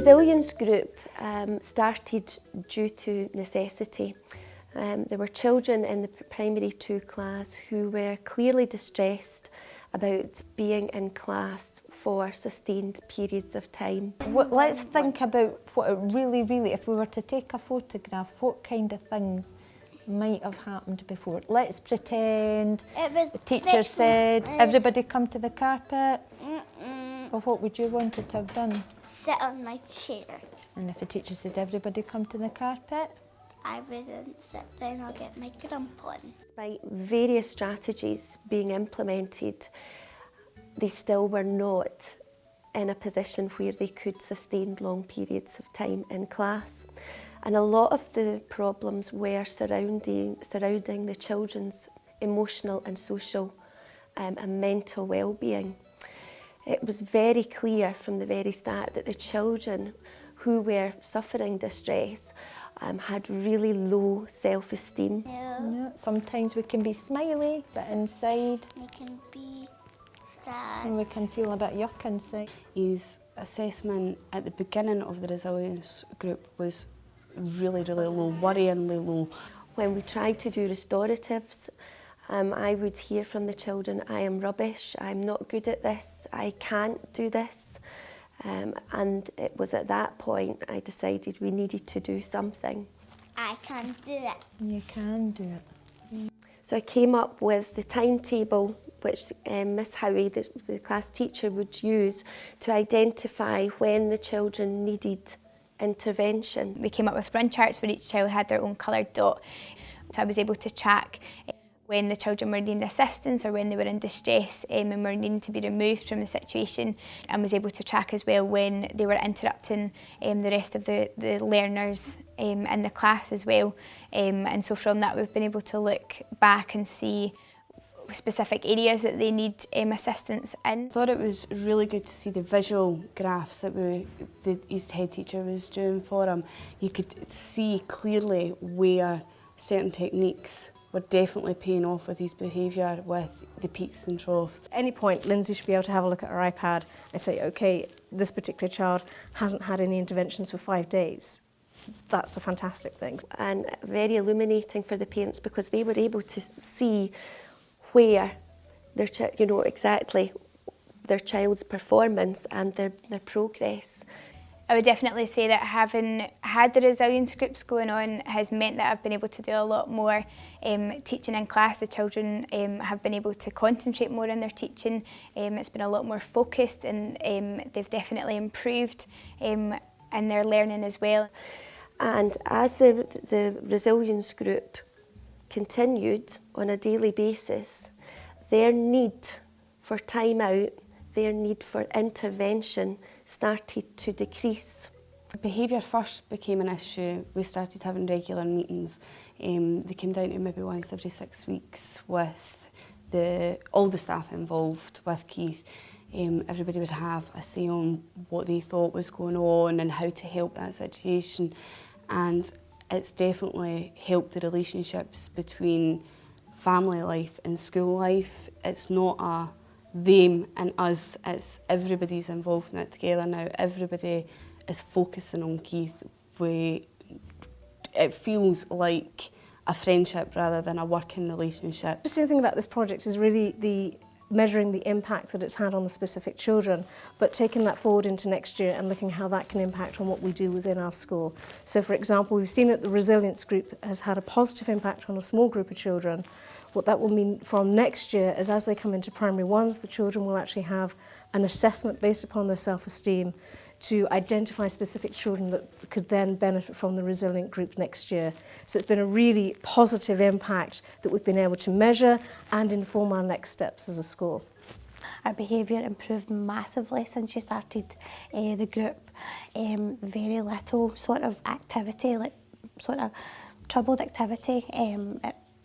resilience group started due to necessity. There were children in the primary 2 class who were clearly distressed about being in class for sustained periods of time. Let's think about what it really, if we were to take a photograph, what kind of things might have happened before. Let's pretend the teacher said, everybody come to the carpet. Well, what would you want it to have done? Sit on my chair. And if the teacher said, everybody come to the carpet? I wouldn't sit down, I'll get my grump on. Despite various strategies being implemented, they still were not in a position where they could sustain long periods of time in class. And a lot of the problems were surrounding the children's emotional and social and mental well-being. It was very clear from the very start that the children who were suffering distress had really low self-esteem. Yeah, sometimes we can be smiley, but inside We can be sad. and we can feel a bit yuck inside. His assessment at the beginning of the resilience group was really low, worryingly low. When we tried to do restoratives, I would hear from the children, I am rubbish, I'm not good at this, I can't do this. And it was at that point I decided we needed to do something. I can do it. You can do it. So I came up with the timetable which Miss Howie, the class teacher, would use to identify when the children needed intervention. We came up with run charts where each child had their own coloured dot. So I was able to track when the children were needing assistance or when they were in distress and were needing to be removed from the situation, and was able to track as well when they were interrupting the rest of the learners in the class as well. And so from that we've been able to look back and see specific areas that they need assistance in. I thought it was really good to see the visual graphs that his head teacher was doing for him. You could see clearly where certain techniques were definitely paying off with his behaviour, with the peaks and troughs. At any point, Lindsay should be able to have a look at her iPad and say, okay, this particular child hasn't had any interventions for 5 days. That's a fantastic thing. And very illuminating for the parents because they were able to see where their exactly their child's performance and their progress. I would definitely say that having had the resilience groups going on has meant that I've been able to do a lot more teaching in class. The children have been able to concentrate more on their teaching. It's been a lot more focused, and they've definitely improved in their learning as well. And as the resilience group continued on a daily basis, their need for time out, their need for intervention started to decrease. Behaviour first became an issue. We started having regular meetings. They came down to maybe once every 6 weeks with all the staff involved with Keith. Everybody would have a say on what they thought was going on and how to help that situation. And it's definitely helped the relationships between family life and school life. It's not a them and us, it's everybody's involved in it together now. Everybody is focusing on Keith. It feels like a friendship rather than a working relationship. The interesting thing about this project is really measuring the impact that it's had on the specific children, but taking that forward into next year and looking how that can impact on what we do within our school. So for example, we've seen that the resilience group has had a positive impact on a small group of children. What that will mean from next year is as they come into primary ones, the children will actually have an assessment based upon their self-esteem to identify specific children that could then benefit from the resilient group next year. So it's been a really positive impact that we've been able to measure and inform our next steps as a school. Our behaviour improved massively since she started the group. Very little sort of activity, like sort of troubled activity.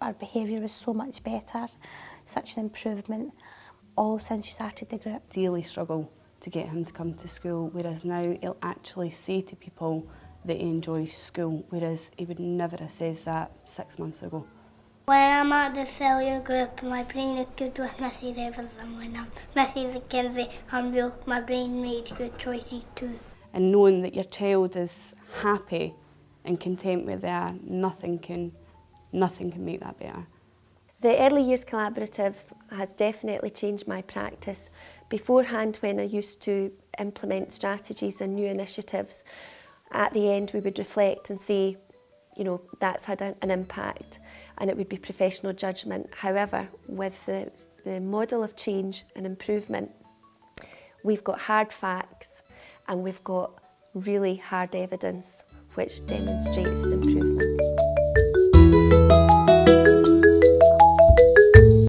Our behaviour was so much better, such an improvement, all since she started the group. Daily struggle to get him to come to school, whereas now he'll actually say to people that he enjoys school, whereas he would never have said that 6 months ago. When I'm at the cellular group, my brain is good with Mrs. Evans, and when I'm Mrs. Mackenzie, my brain makes good choices too. and knowing that your child is happy and content where they are, nothing can make that better. The Early Years Collaborative has definitely changed my practice. Beforehand, when I used to implement strategies and new initiatives, at the end we would reflect and say, you know, that's had an impact, and it would be professional judgment. However, with the model of change and improvement, we've got hard facts and we've got really hard evidence which demonstrates improvement.